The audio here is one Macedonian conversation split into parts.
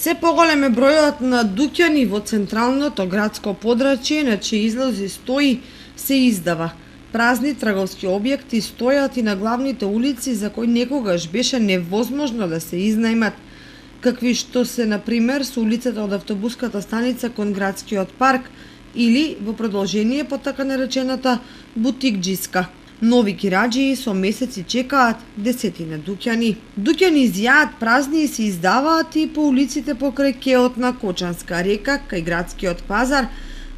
Се поголем е бројот на дуќани во централното градско подрачје, на чии излози стои се издава. Празни трговски објекти стојат и на главните улици за кои некогаш беше невозможно да се изнајмат, какви што се, например, со улицата од автобуската станица кон градскиот парк или во продолжение по така наречената бутикџиска. Нови кираџии со месеци чекаат десетина дуќани. Дуќани изјаат празни и се издаваат и по улиците покрај кеот на Кочанска река, кај градскиот пазар,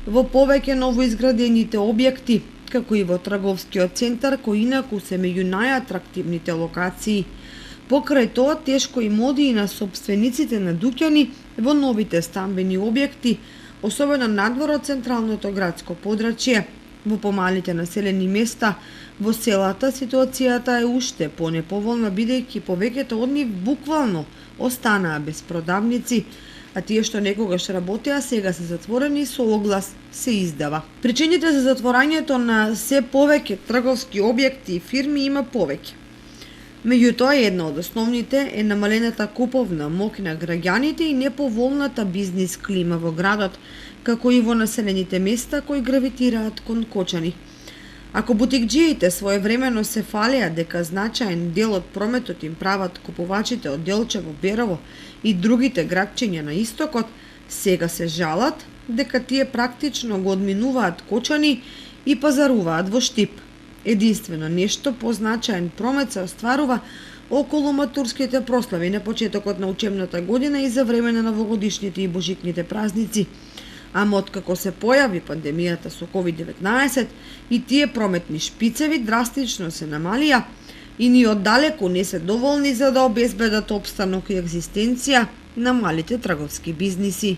во повеќе новоизградените објекти, како и во трговскиот центар, кој инаку се меѓу најатрактивните локации. Покрај тоа, тешко им оди и на сопствениците на дуќани во новите стамбени објекти, особено надвор од централното градско подрачје. Во помалите населени места, во селата, ситуацијата е уште понеповолна, бидејќи повеќето од нив буквално останаа без продавници, а тие што некогаш работеа сега се затворени со оглас се издава. Причините за затворањето на се повеќе трговски објекти и фирми има повеќе. Меѓутоа, една од основните е намалената куповна моќ на граѓаните и неповолната бизнис клима во градот, како и во населените места кои гравитираат кон Кочани. Ако бутикџиите своевремено се фалеа дека значаен дел од прометот им прават купувачите од Делчево, Берово и другите градчиња на истокот, сега се жалат дека тие практично го одминуваат Кочани и пазаруваат во Штип. Единствено нешто позначаен промет се остварува околу матурските прослави на почетокот на учебната година и за време на новогодишните и божитните празници. Ама откако се појави пандемијата со COVID-19 и тие прометни шпицеви драстично се намалија и ни оддалеку не се доволни за да обезбедат опстанок и екзистенција на малите трговски бизниси.